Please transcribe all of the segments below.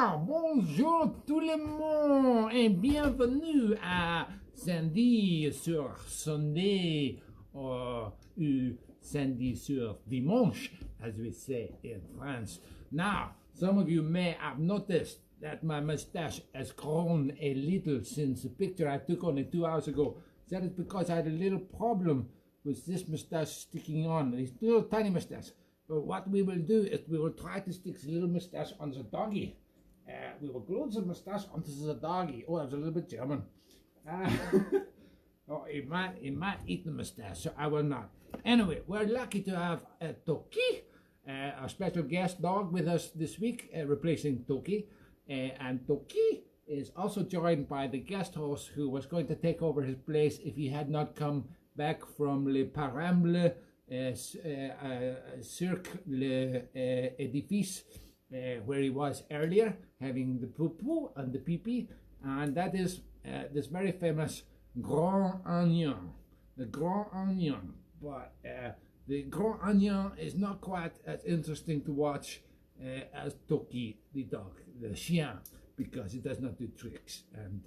Ah, bonjour tout le monde et bienvenue à Samedi sur Sunday or Samedi sur Dimanche, as we say in France. Now, some of you may have noticed that my mustache has grown a little since the picture I took only 2 hours ago. That is because I had a little problem with this mustache sticking on. It's a little tiny mustache. But what we will do is we will try to stick the little mustache on the doggy. We will glue the mustache onto the doggy. Oh, that's a little bit German. Oh, it might eat the mustache, so I will not. Anyway, we're lucky to have Toquie, our special guest dog, with us this week, replacing Toquie. And Toquie is also joined by the guest host who was going to take over his place if he had not come back from Le Paramble Cirque l'Édifice, where he was earlier, having the poo-poo and the pee-pee, and that is this very famous Grand Onion, the Grand Onion. But the Grand Onion is not quite as interesting to watch as Toquie, the dog, the chien, because it does not do tricks, and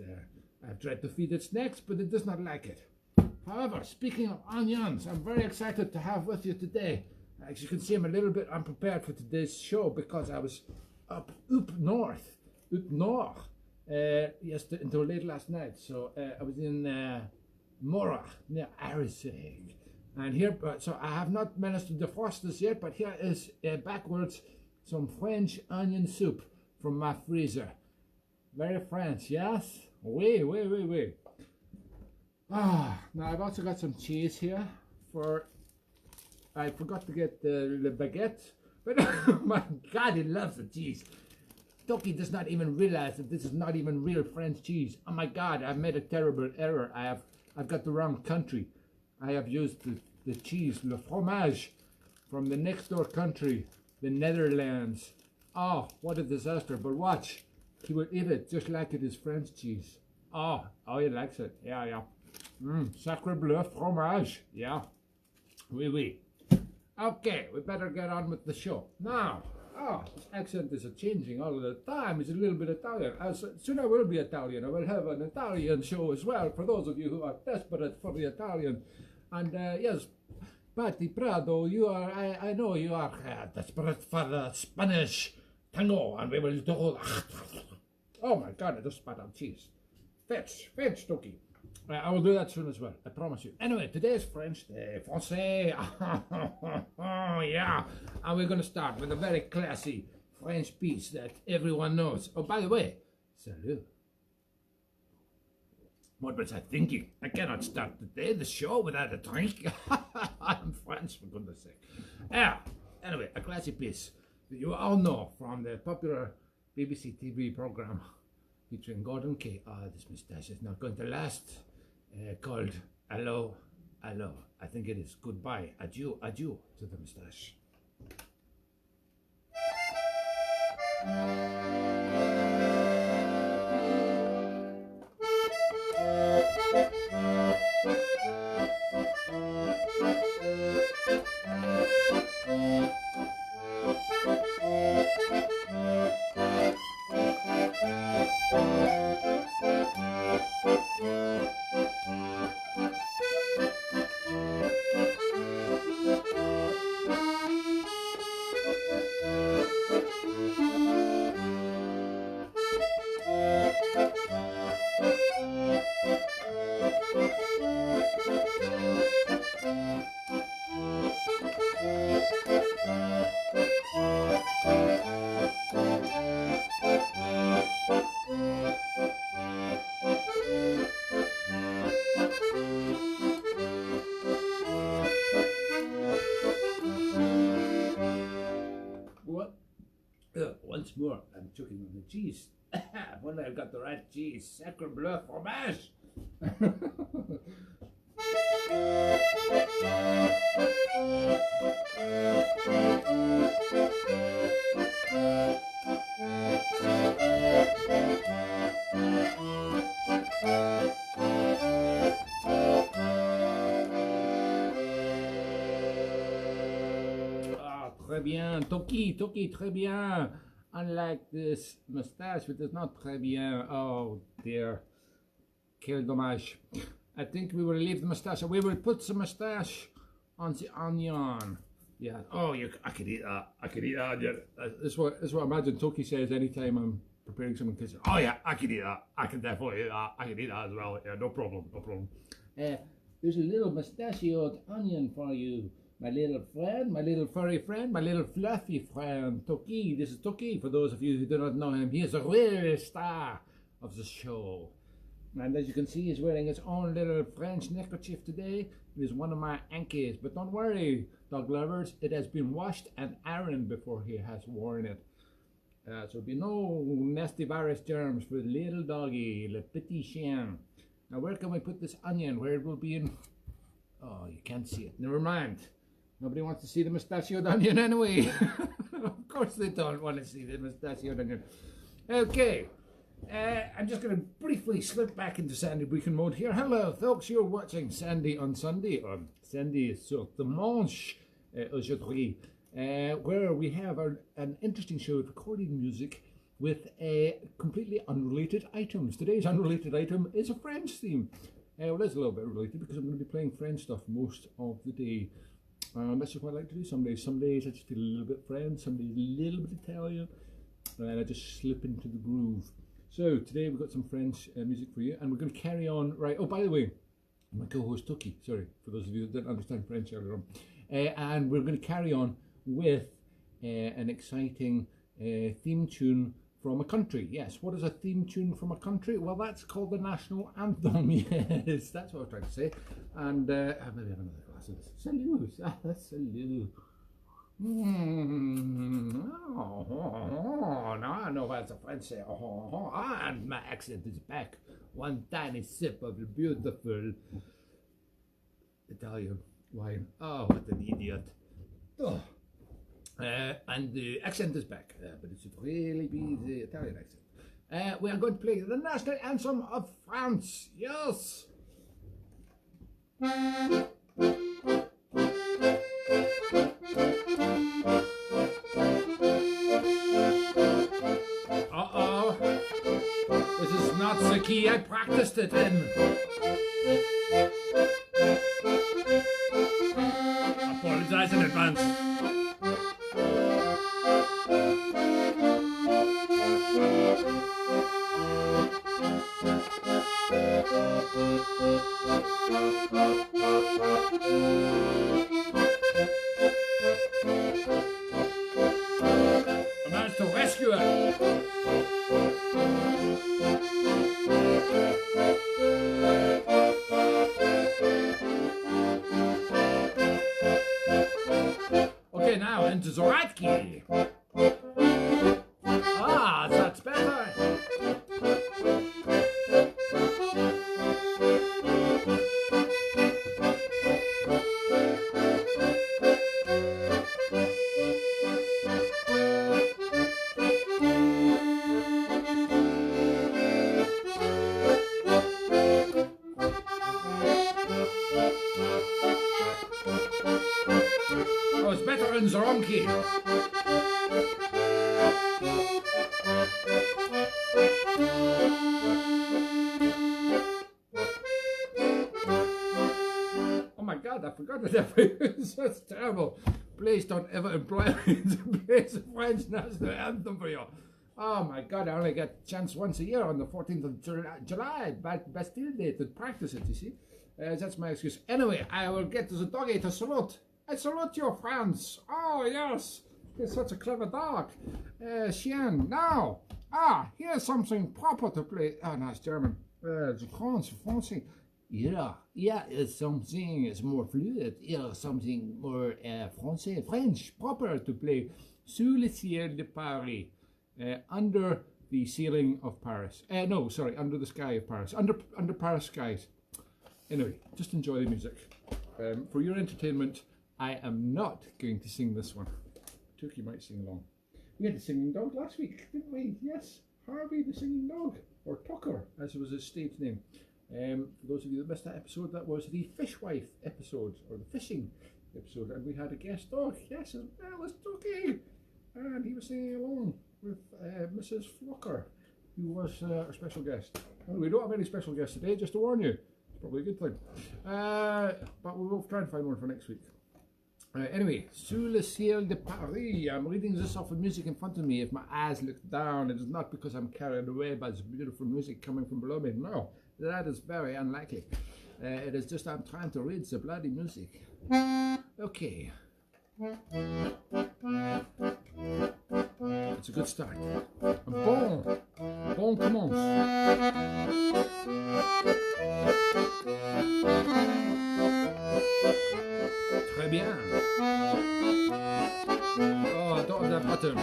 I've tried to feed it snacks, but it does not like it. However, speaking of onions, I'm very excited to have with you today. As you can see, I'm a little bit unprepared for today's show because I was up north, yesterday until late last night. So I was in Mora, near Arisaig. And here, so I have not managed to defrost this yet, but here is backwards some French onion soup from my freezer. Very French, yes? Oui. Now I've also got some cheese here I forgot to get the baguette, but oh my God, he loves the cheese. Toquie does not even realize that this is not even real French cheese. Oh my God, I've made a terrible error. I've got the wrong country. I have used the cheese, le fromage, from the next door country, the Netherlands. Oh, what a disaster, but watch. He will eat it just like it is French cheese. Oh, he likes it. Yeah. Sacre bleu fromage. Yeah. Oui. Okay, we better get on with the show. Now, this accent is changing all the time. It's a little bit Italian. Soon I will be Italian. I will have an Italian show as well for those of you who are desperate for the Italian. And yes, Patti Prado, I know you are desperate for the Spanish tango, and we will do. Oh my God, I just spat out cheese. Fetch, Toquie. I will do that soon as well, I promise you. Anyway, today is French Day, Français. Oh, yeah. And we're going to start with a very classy French piece that everyone knows. Oh, by the way, salut. What was I thinking? I cannot start the show without a drink. I'm French, for goodness sake. Yeah. Anyway, a classy piece that you all know from the popular BBC TV program featuring Gordon Kay. This moustache is not going to last. Called Hello. I think it is goodbye, adieu to the moustache. Once more, I'm choking on the cheese. When I've got the right cheese, sacre bleu fromage. Très bien, Toquie, très bien. unlike this moustache, which is not très bien. Oh dear, quel dommage. I think we will leave the moustache. We will put some moustache on the onion. Yeah. Oh, I could eat that. I could eat that. Yeah. That's what I imagine Toquie says anytime I'm preparing something. Cause, oh yeah, I could eat that. I could definitely eat that. I could eat that as well. Yeah, no problem. No problem. There's a little mustachioed onion for you, my little friend, my little furry friend, my little fluffy friend, Toquie. This is Toquie. For those of you who do not know him, he is a real star of the show. And as you can see, he's wearing his own little French neckerchief today. It is one of my Yankees. But don't worry, dog lovers, it has been washed and ironed before he has worn it. So there'll be no nasty virus germs for the little doggy, le petit chien. Now where can we put this onion? Where it will be in... Oh, you can't see it. Never mind. Nobody wants to see the mustachioed onion anyway. Of course they don't want to see the mustachioed onion. Okay. I'm just going to briefly slip back into Sandy Brechin mode here. Hello, folks. You're watching Sandy on Sunday, or Sandy sur dimanche aujourd'hui, where we have an interesting show of recording music with completely unrelated items. Today's unrelated item is a French theme. Well, it's a little bit related because I'm going to be playing French stuff most of the day. That's just what I like to do some days. Some days I just feel a little bit French, some days a little bit Italian, and I just slip into the groove. So today we've got some French music for you, and we're going to carry on. Right. Oh, by the way, my co-host Toquie. Sorry for those of you that didn't understand French earlier on. And we're going to carry on with an exciting theme tune from a country. Yes. What is a theme tune from a country? Well, that's called the national anthem. Yes, that's what I was trying to say. And maybe have another glass of this. Salut. Salut. Now I know what the French say. And my accent is back. One tiny sip of the beautiful Italian wine. Oh, what an idiot. Oh. And the accent is back, but it should really be the Italian accent. We are going to play the national anthem of France. Yes. This is not the key I practiced it in. Apologize in advance. I managed to rescue it. Okay, now into the right key. Ah, that's better. Oh, it's better in the wrong key. Oh my God, I forgot that. That's terrible. Please don't ever employ me to play the French national anthem for you. Oh my God, I only get a chance once a year on the 14th of July, Bastille Day, to practice it, you see. That's my excuse. Anyway, I will get to the doggy to salute. I salute you, France. Oh, yes. You're such a clever dog. Chien, now. Here's something proper to play. Oh, no, it's German. Français. Yeah, it's something, it's more fluid. Yeah, something more Français, French, proper to play. Sous le ciel de Paris. Under the ceiling of Paris. No, sorry, under the sky of Paris. Under Paris skies. Anyway, just enjoy the music. For your entertainment, I am not going to sing this one. Toquie might sing along. We had a singing dog last week, didn't we? Yes, Harvey the singing dog, or Tucker, as was his stage name. For those of you that missed that episode, that was the fishwife episode, or the fishing episode, and we had a guest dog. Yes, as well as Toquie, and he was singing along. with Mrs. Flocker, who was our special guest. Well, we don't have any special guests today, just to warn you. It's probably a good thing. But we will try and find one for next week. Anyway, Sous le ciel de Paris. I'm reading this off of music in front of me. If my eyes look down, it is not because I'm carried away by this beautiful music coming from below me. No, that is very unlikely. It is just I'm trying to read the bloody music. Okay. It's a good start. Bon commence. Très bien. Oh, I don't have that button.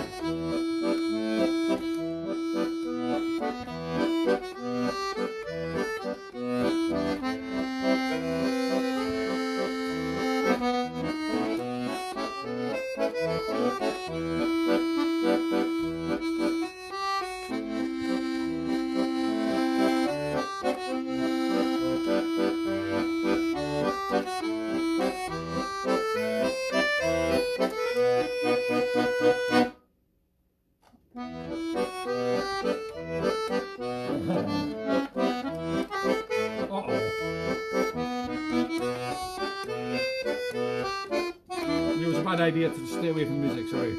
It was a bad idea to stay away from music, sorry.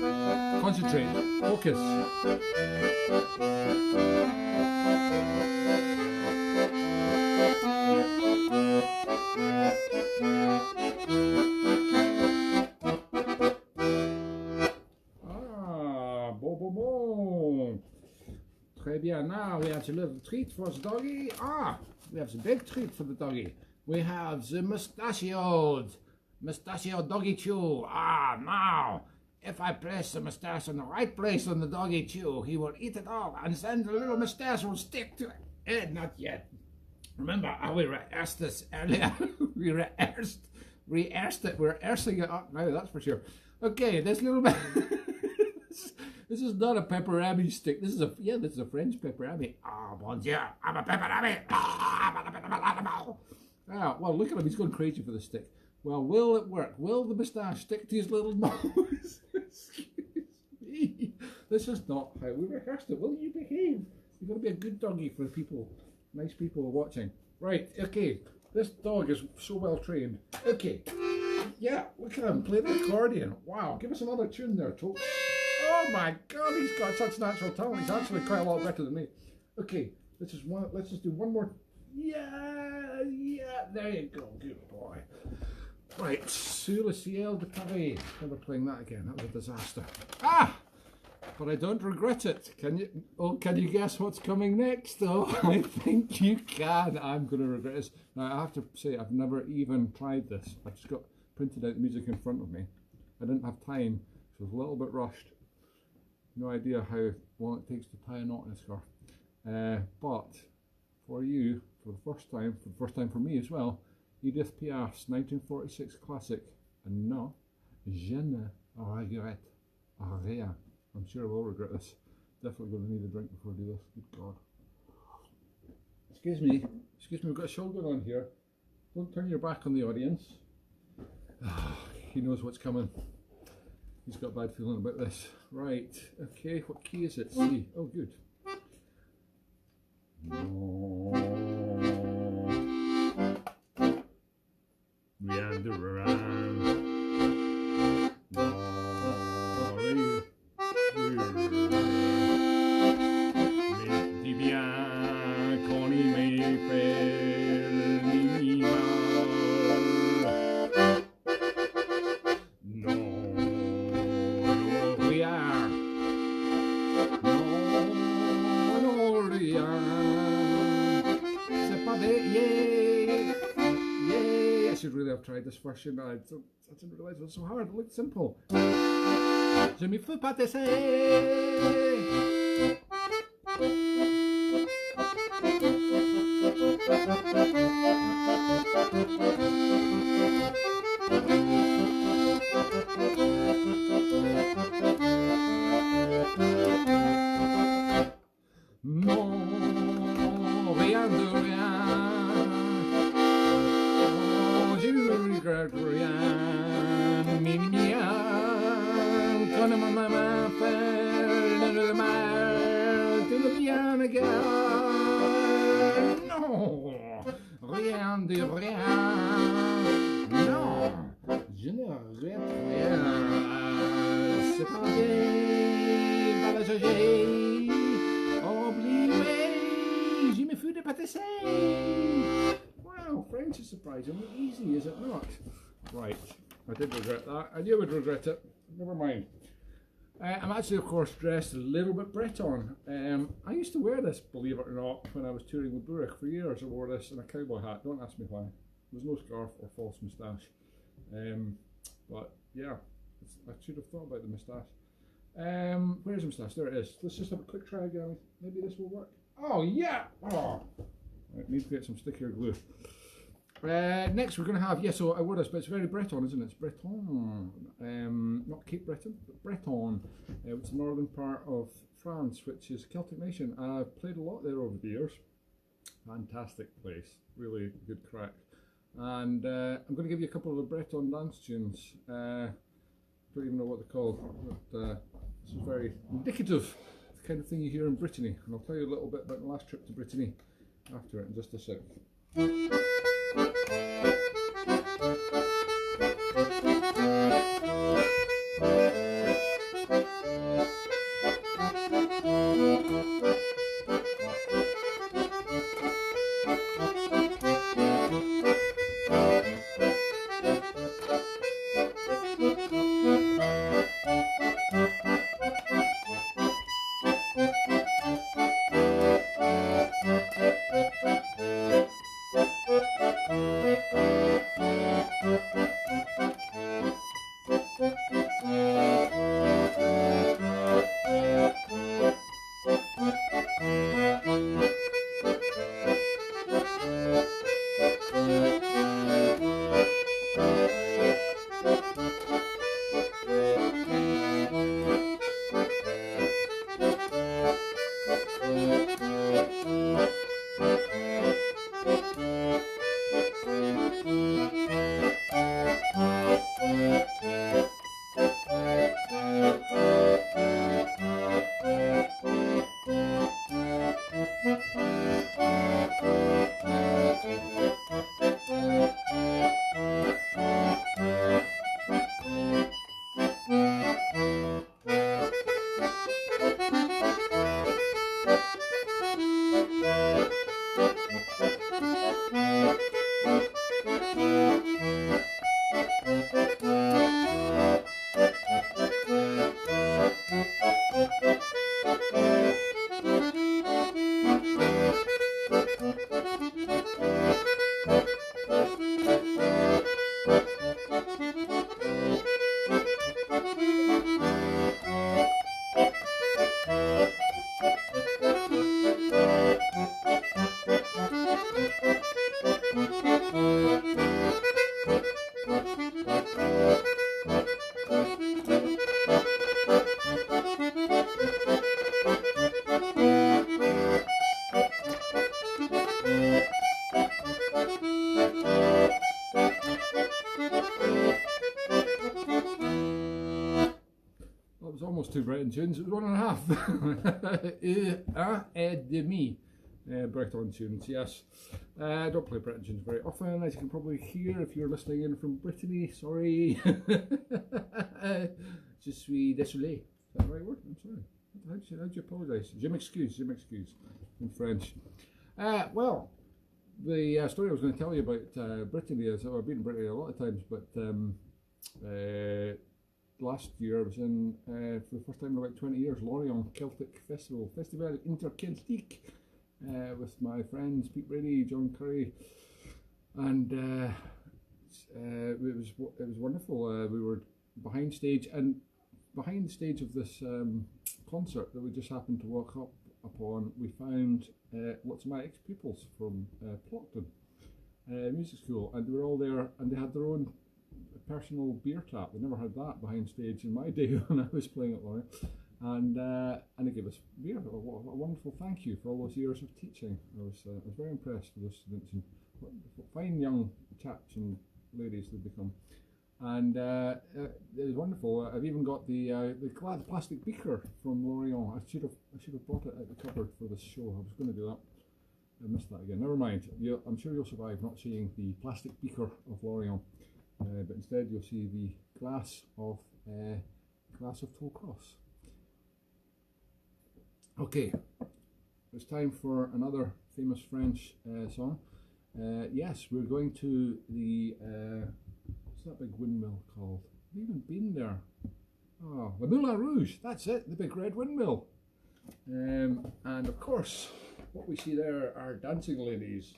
Concentrate, focus. Ah, bon. Très bien, now we have a little treat for the doggy. Ah, we have the big treat for the doggy. We have the mustachioed doggy chew. Ah, now, if I place the mustache in the right place on the doggy chew, he will eat it all, and then the little mustache will stick to it. Not yet. Remember, we rehearsed this earlier. we rehearsed it. We're rehearsing it up now, that's for sure. Okay, this little bit. This is not a pepperami stick. This is a French pepperami. Ah, bon Dieu, I'm a pepperami. Ah, well, look at him. He's going crazy for the stick. Well, will it work? Will the moustache stick to his little nose? Excuse me. This is not how we rehearsed it. Will you behave? You've got to be a good doggy for people, nice people watching. Right, okay. This dog is so well trained. Okay. Yeah, look at him. Play the accordion. Wow, give us another tune there, Toquie. Oh my God, he's got such natural talent. He's actually quite a lot better than me. Okay, let's just do one more. Yeah, there you go. Good boy. Right, Sous le ciel de Paris. Never playing that again. That was a disaster. Ah! But I don't regret it. Can you guess what's coming next, though? I think you can. I'm going to regret this. Now, I have to say, I've never even tried this. I just got printed out the music in front of me. I didn't have time, so I was a little bit rushed. No idea how long it takes to tie a knot in a scarf. But for you, for the first time for me as well, Edith Piaf's 1946 classic, and no, je ne regrette rien. I'm sure I will regret this. Definitely going to need a drink before I do this. Good God. Excuse me, we've got a show going on here. Don't turn your back on the audience. He knows what's coming. He's got a bad feeling about this. Right, okay, what key is it? C. Oh, good. Rien de rien. Mais dis bien qu'on y m'appelle ni mal. I should really have tried this first, shouldn't I? I didn't realise it was so hard. It looked simple. Je m'y fais pas tester. Non, rien de rien. Rien, quand ma maman fait le mal. rien ne garde. Non, rien de rien. Non, je ne regrette rien. C'est parti, voilà, j'ai oublié. Je me fus de pâtisserie. Wow, French is surprisingly easy, is it not? Right, I did regret that. I knew I would regret it. Never mind. I'm actually, of course, dressed a little bit Breton. I used to wear this, believe it or not, when I was touring with Burek. For years I wore this and a cowboy hat. Don't ask me why. There was no scarf or false moustache. But yeah, I should have thought about the moustache. Where's the moustache? There it is. Let's just have a quick try again. Maybe this will work. Oh yeah! Oh. Right, need to get some stickier glue. Next we're going to have, yeah, so I wore this, but it's very Breton, isn't it? It's Breton, not Cape Breton, but Breton. It's the northern part of France, which is a Celtic nation. I've played a lot there over the years. Fantastic place, really good crack. And I'm going to give you a couple of the Breton dance tunes. Don't even know what they're called, but this is very indicative of the kind of thing you hear in Brittany. And I'll tell you a little bit about my last trip to Brittany after it in just a sec. Almost two Breton tunes, it was 1.5. Un et demi Breton tunes, yes. I don't play Breton tunes very often, as you can probably hear if you're listening in from Brittany, sorry. Je suis désolé. Is that the right word? I'm sorry. How do you apologise? Je m'excuse in French. Well, the story I was going to tell you about Brittany is, I've been in Brittany a lot of times, but last year I was in, for the first time in about 20 years, Lorient Celtic Festival Interceltique, with my friends Pete Brady, John Curry, and it was wonderful. We were behind stage, and behind the stage of this concert that we just happened to walk up upon, we found lots of my ex-pupils from Plockton Music School, and they were all there, and they had their own personal beer tap. They never had that behind stage in my day when I was playing at Lorient, and they gave us beer. A wonderful thank you for all those years of teaching. I was very impressed with those students, and what fine young chaps and ladies they've become. And it was wonderful. I've even got the plastic beaker from Lorient. I should have brought it out the cupboard for this show. I was going to do that. I missed that again. Never mind. I'm sure you'll survive not seeing the plastic beaker of Lorient, but instead you'll see the glass of Toquie. Okay, it's time for another famous French song. Yes, we're going to the what's that big windmill called? Have you even been there? Oh, the Moulin Rouge. That's it, the big red windmill. And of course, what we see there are dancing ladies.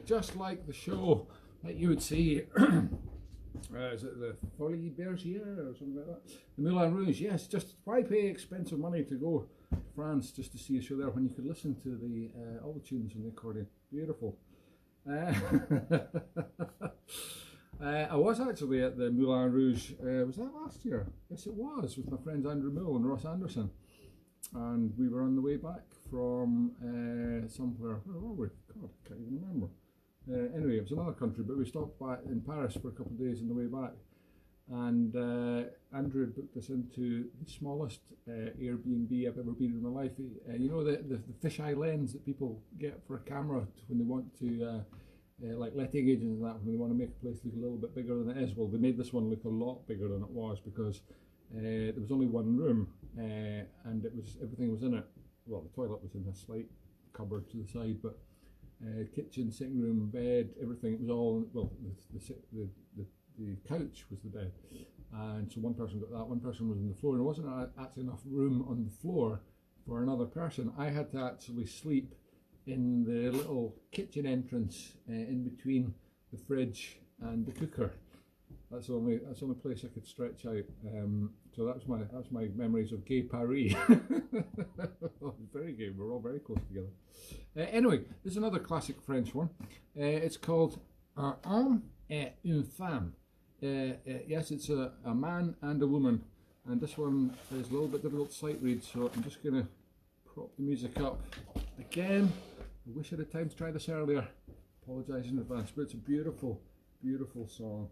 Just like the show that you would see. Is it the Folie Bergère or something like that? The Moulin Rouge, yes. Just why pay expensive money to go to France just to see a show there when you could listen to the all the tunes on the accordion? Beautiful. I was actually at the Moulin Rouge. Was that last year? Yes, it was, with my friends Andrew Mill and Ross Anderson, and we were on the way back from somewhere. Where were we? God, I can't even remember. Anyway, it was another country, but we stopped by in Paris for a couple of days on the way back, and Andrew had booked us into the smallest Airbnb I've ever been in my life. You know the fisheye lens that people get for a camera when they want to, like letting agents and that, when they want to make a place look a little bit bigger than it is. Well, they made this one look a lot bigger than it was because there was only one room, and everything was in it. Well, the toilet was in a slight cupboard to the side, but kitchen, sitting room, bed, everything. It was all, well, the couch was the bed, and so one person got that. One person was on the floor, and there wasn't actually enough room on the floor for another person. I had to actually sleep in the little kitchen entrance in between the fridge and the cooker. That's the only place I could stretch out. So that's my memories of gay Paris. Very gay. We're all very close together. Anyway, this is another classic French one. It's called Un homme et une femme. Yes, it's a man and a woman, and this one is a little bit difficult to sight read, so I'm just going to prop the music up again. I wish I had time to try this earlier. Apologise in advance, but it's a beautiful, beautiful song.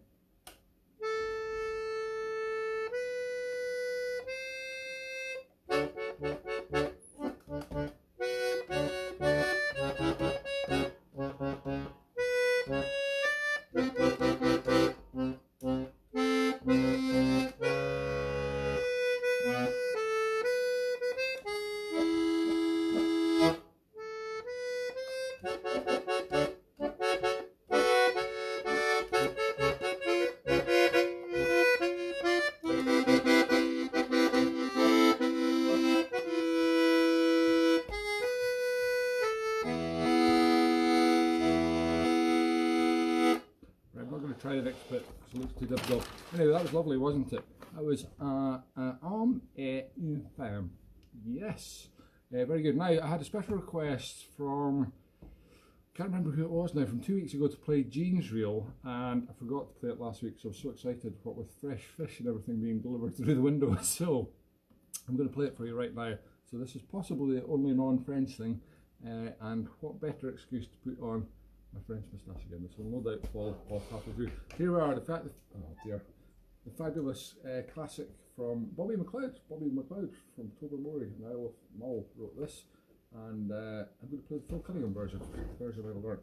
Try the next bit because it looks too difficult. Anyway, that was lovely, wasn't it? That was Un homme et une femme. Yes, very good. Now, I had a special request from, can't remember who it was now, from 2 weeks ago to play Jean's Reel, and I forgot to play it last week, so I was so excited, what with fresh fish and everything being delivered through the window. So I'm going to play it for you right now. So this is possibly the only non-French thing, and what better excuse to put on my French moustache again. This will no doubt fall off halfway through. Here we are, the fact that, oh dear, the fabulous classic from Bobby McLeod. Bobby McLeod from Tobermory and Isle of Mull wrote this, and I'm going to play the Phil Cunningham version, the version I learnt.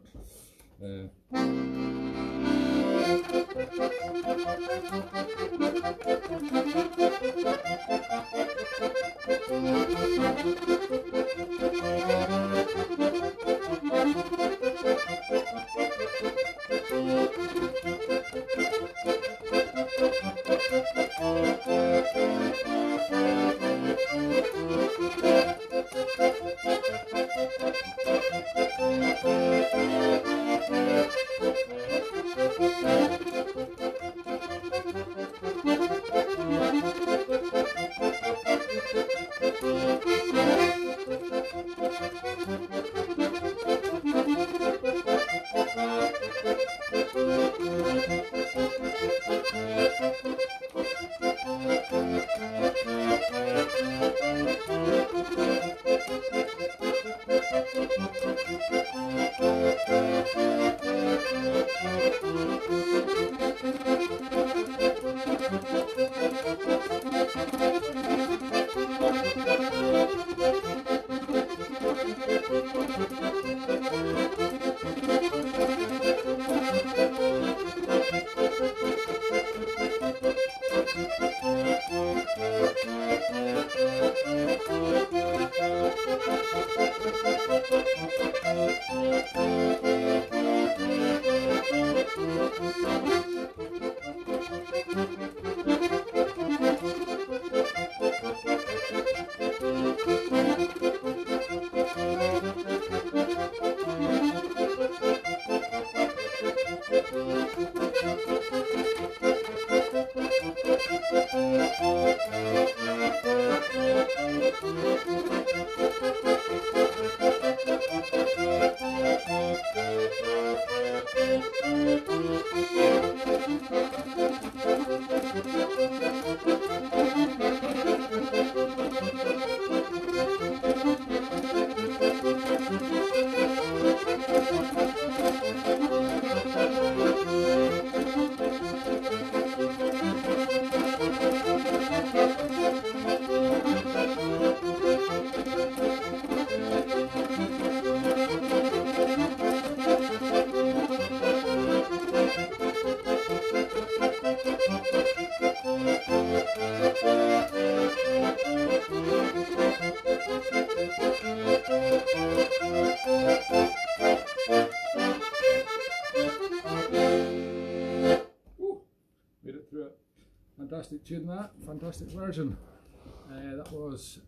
Fantastic tune, that fantastic version. That was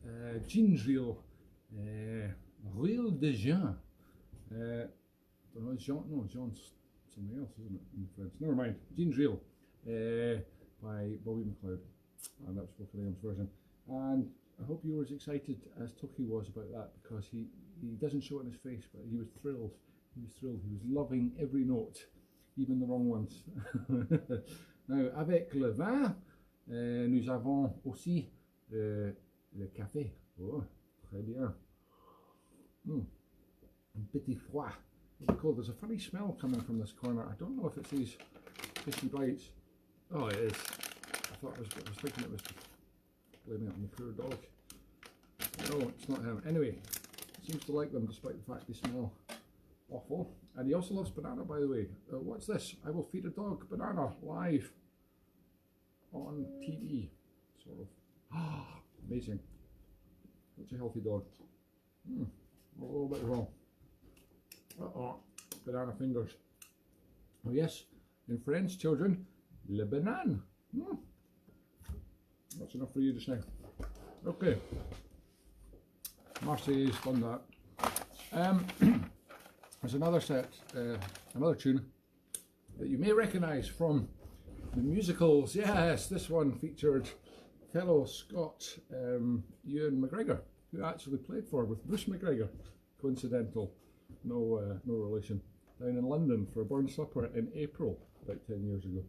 Jean's Reel, Reel de Jean. Don't know, Jean? No, Jean's something else, isn't it? In French. Never mind. Jean's Reel by Bobby McLeod, and that's Phil Cunningham's version. And I hope you were as excited as Toquie was about that, because he doesn't show it in his face, but he was thrilled. He was thrilled. He was loving every note, even the wrong ones. Now, avec le vin, nous avons aussi le café. Oh, très bien. Un petit froid. What's it called? There's a funny smell coming from this corner. I don't know if it's these fishy bites. Oh, it is. I was thinking it was blaming it on the poor dog. No, it's not him. Anyway, he seems to like them despite the fact they smell awful. And he also loves banana, by the way. What's this? I will feed a dog banana live on TV, sort of. Ah, amazing. Such a healthy dog. A little bit wrong. Banana fingers. Oh yes, in French, children, le banane. That's enough for you just now. Okay. Marseille's done that. There's another set, another tune that you may recognise from the musicals. Yes, this one featured fellow Scot Ewan McGregor, who actually played for with Bruce McGregor. Coincidental, no relation. Down in London for a burn supper in April, about 10 years ago.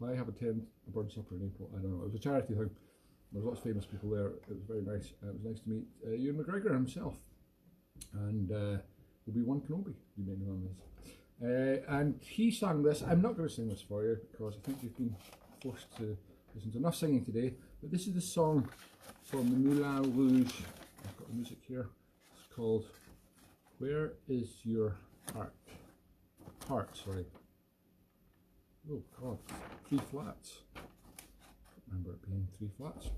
I have attended a burn supper in April. I don't know. It was a charity thing. There was lots of famous people there. It was very nice. It was nice to meet Ewan McGregor himself, and Obi-Wan Kenobi, you may know him as. And he sang this. I'm not going to sing this for you because I think you've been forced to There's enough singing today, but this is the song from the Moulin Rouge. I've got the music here. It's called Where Is Your Heart? Heart, sorry. Oh God, 3 flats. I don't remember it being 3 flats.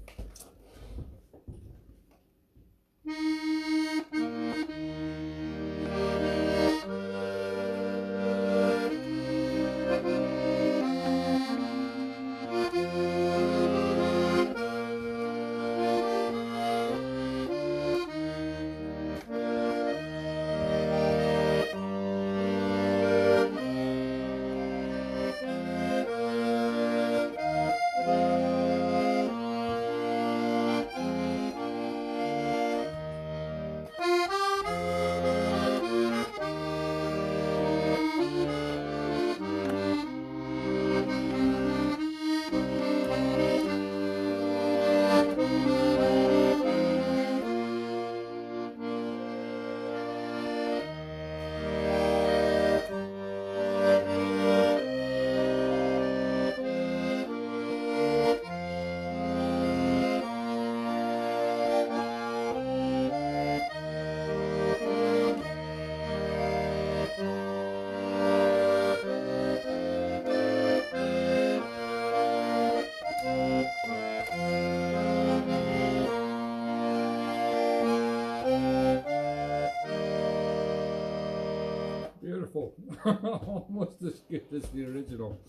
Beautiful. Almost as good as the original.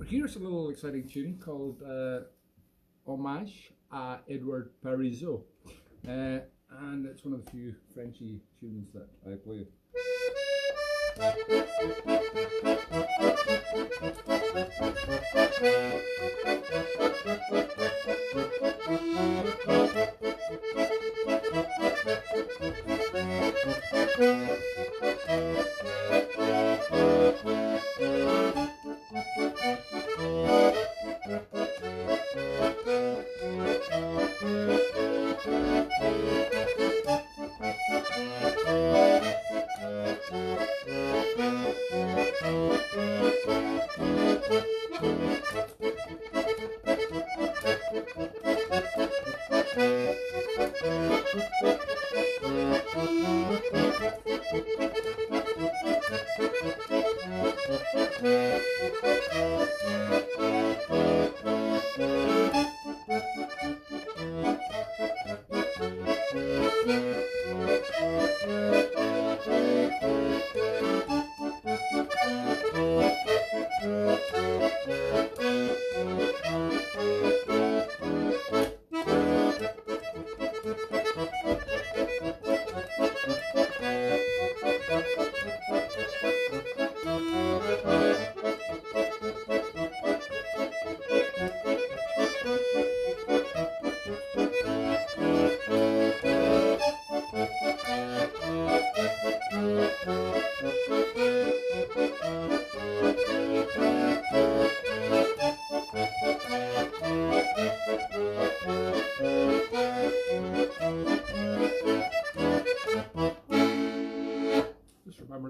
Here's a little exciting tune called Hommage à Edward Parisot. And it's one of the few Frenchy tunes that I play.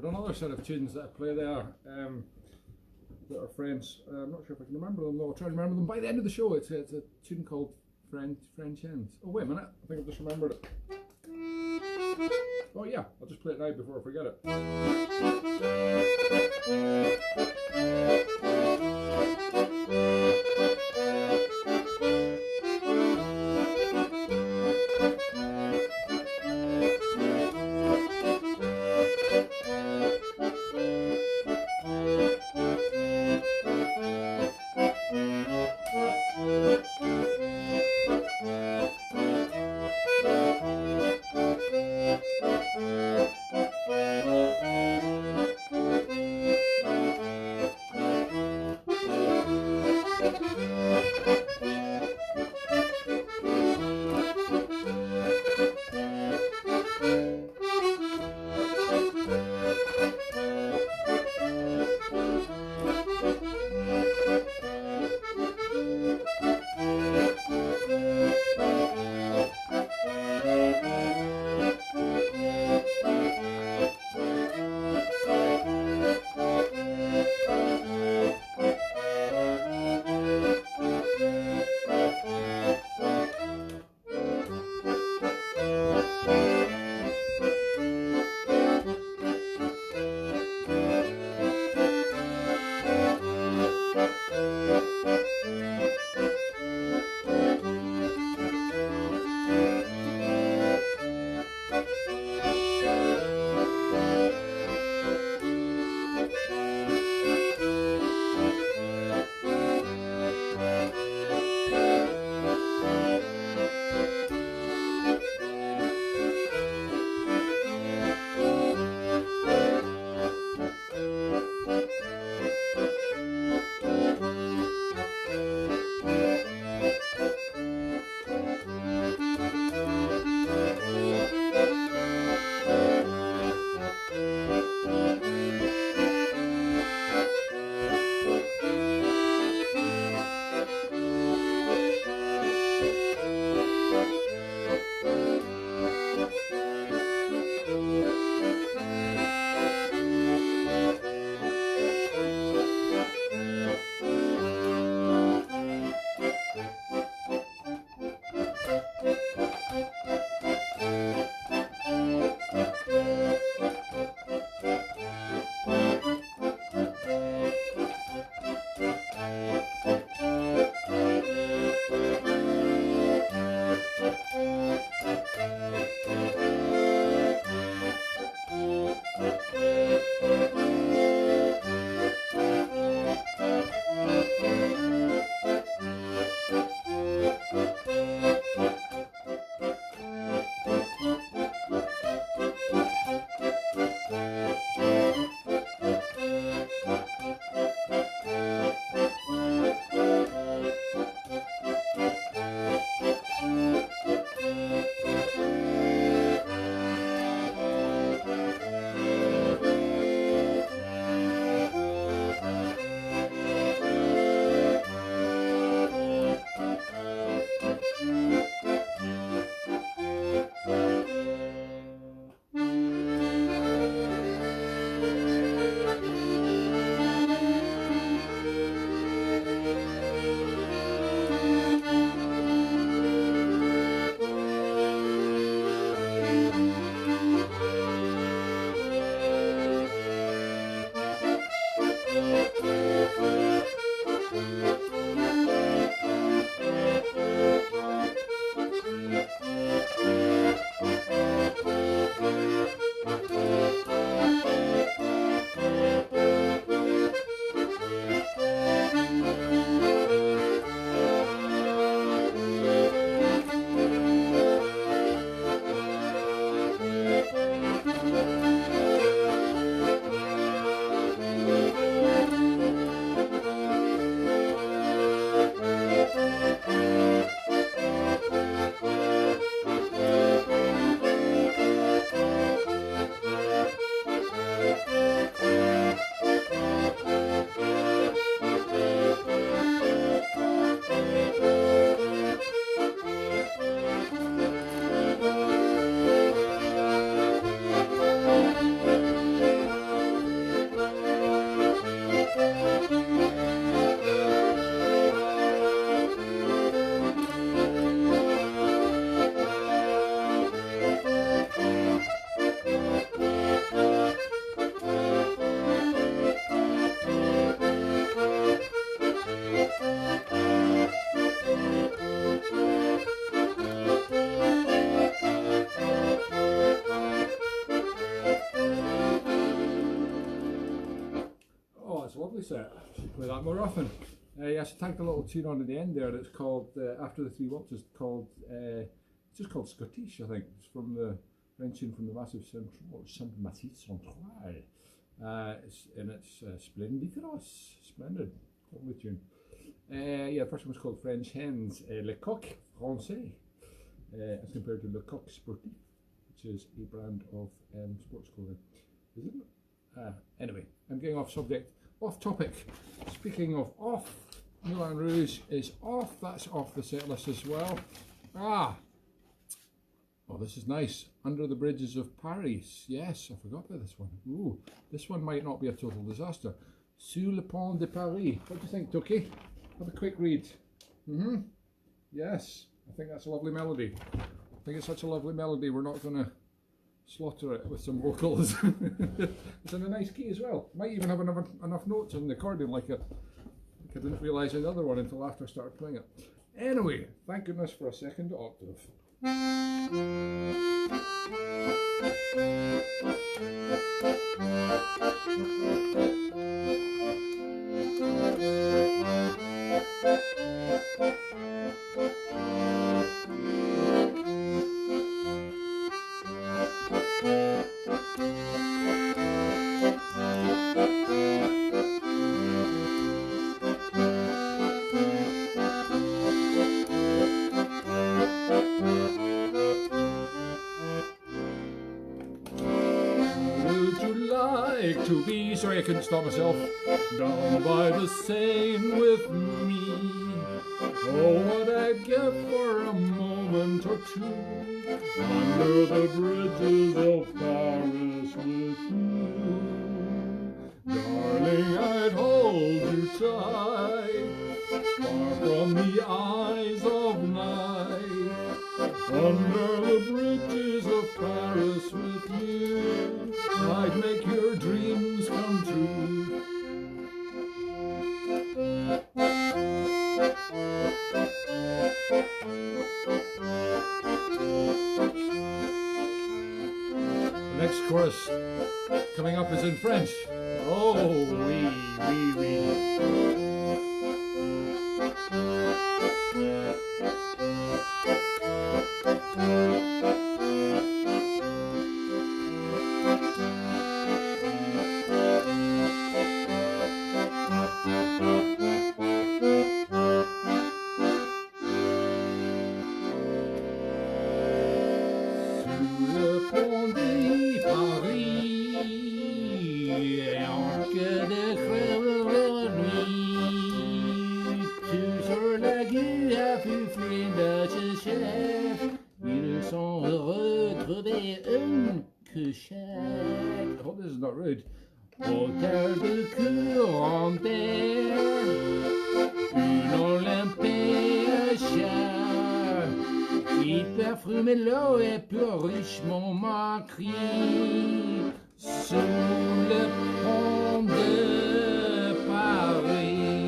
Another set of tunes that I play there that are French. I'm not sure if I can remember them though. I'll try to remember them by the end of the show. It's a tune called French Hens. Oh wait a minute, I think I've just remembered it. Oh yeah, I'll just play it now before I forget it. lovely set. I should play that more often. I should tag the little tune on at the end there. That's called After the Three Waltzes. It's just called Scottish, I think. It's from the French tune from the Massive Central. And it's splendid, splendid, lovely tune. Yeah, the first one was called French Hens, Le Coq Français, as compared to Le Coq Sportif, which is a brand of sports clothing, isn't it? Anyway, I'm getting off topic. Speaking of off, Moulin Rouge is off. That's off the set list as well. Oh, this is nice. Under the Bridges of Paris. Yes, I forgot about this one. Ooh, this one might not be a total disaster. Sous le pont de Paris. What do you think, Toquie? Have a quick read. Yes, I think that's a lovely melody. I think it's such a lovely melody, we're not going to slaughter it with some vocals. It's in a nice key as well. Might even have enough notes on the accordion like I didn't realise the other one until after I started playing it. Anyway, thank goodness for a second octave. To be, sorry I couldn't stop myself, down by the Seine with me. Oh, what I'd give for a moment or two under the bridges of Paris with you. Darling, I'd hold you tight, far from the eyes of night, under the bridges of Paris with you. I'd make your dreams come true. The next chorus coming up is in French. Oh, oui, oui, oui. I hope this is not rude. Hôtel de courant d'air, une Olympée chère, hyper fumé l'eau et plus richement marqué, sous le pont de Paris.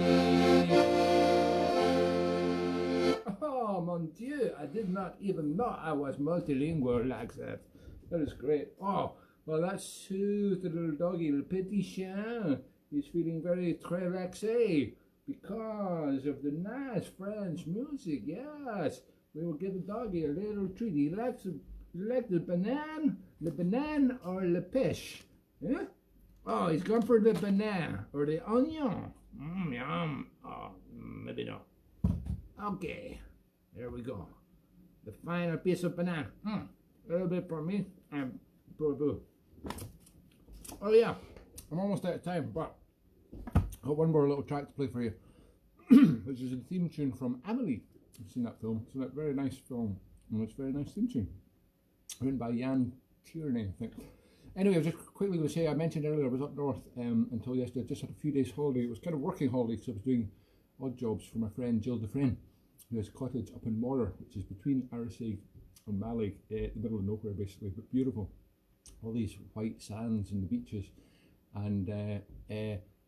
Oh mon Dieu, I did not even know I was multilingual like that. That is great. Oh, well, that soothed the little doggy, le petit chien. He's feeling very très relaxé because of the nice French music. Yes, we will give the doggy a little treat. He likes the banana or le pêche. Yeah? Oh, he's gone for the banana or the onion. Yum. Oh, maybe not. Okay, there we go. The final piece of banana. A little bit for me and poor boo. Oh yeah, I'm almost out of time, but I've got one more little track to play for you, which is a theme tune from Amelie. I've seen that film. It's a very nice film, and it's a very nice theme tune, written by Jan Tierney, I think. Anyway, I was just quickly going to say, I mentioned earlier I was up north until yesterday. I just had a few days holiday. It was kind of working holiday because I was doing odd jobs for my friend Jill Dufresne, who has a cottage up in Morer, which is between Arisaig and Malig, the middle of nowhere basically, but beautiful. All these white sands and the beaches, and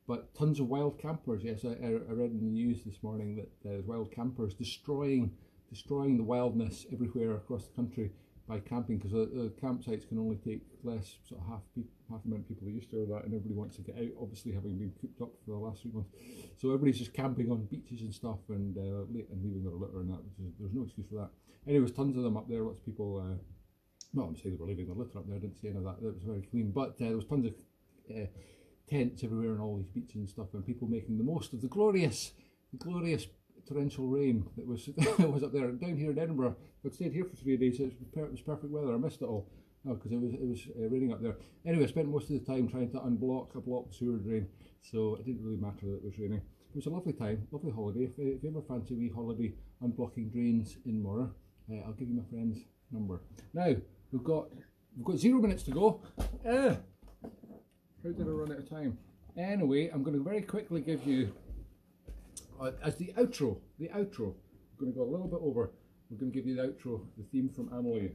but tons of wild campers. Yes, I read in the news this morning that there's wild campers destroying the wildness everywhere across the country by camping, because the campsites can only take less, sort of half the amount of people they used to, or that, and everybody wants to get out, obviously having been cooped up for the last 3 months. So everybody's just camping on beaches and stuff, and leaving their litter and that, which is, there's no excuse for that. Anyway, there's tons of them up there, lots of people, not I'm saying they were leaving their litter up there, I didn't say any of that, it was very clean, but there was tons of tents everywhere on all these beaches and stuff, and people making the most of the glorious torrential rain that was was up there. Down here in Edinburgh, I'd stayed here for 3 days, so it was perfect weather. I missed it all because it was raining up there. Anyway, I spent most of the time trying to unblock a blocked sewer drain, so it didn't really matter that it was raining. It was a lovely time, lovely holiday. If you ever fancy a wee holiday unblocking drains in Moira, I'll give you my friend's number. Now we've got 0 minutes to go. How did I run out of time? Anyway, I'm going to very quickly give you, as the outro, I'm going to go a little bit over. We're going to give you the outro, the theme from Amelie.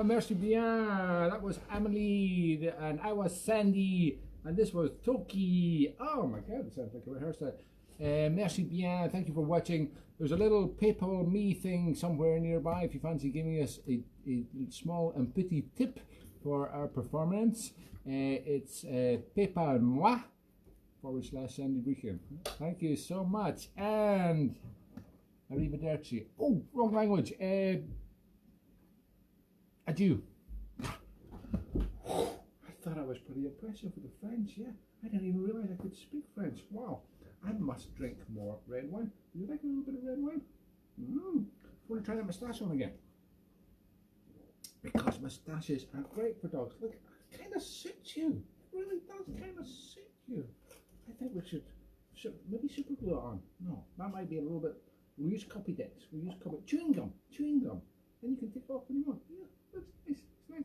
Merci bien. That was Amelie, and I was Sandy, and this was Toquie. Oh my God, it sounds like a rehearsal. Merci bien. Thank you for watching. There's a little PayPal me thing somewhere nearby if you fancy giving us a small and petit tip for our performance. It's PayPal moi / Sandy Brechin. Thank you so much, and arrivederci. Oh, wrong language. Adieu. I thought I was pretty impressive with the French, yeah. I didn't even realise I could speak French. Wow. I must drink more red wine. Would you like a little bit of red wine? Want to try that moustache on again? Because moustaches are great for dogs. Look, it kind of suits you. It really does kind of suit you. I think we should maybe super glue it on. No, that might be a little bit. We'll use copy decks. We'll use chewing gum. Then you can take it off when you want. Yeah, that's nice. It's nice.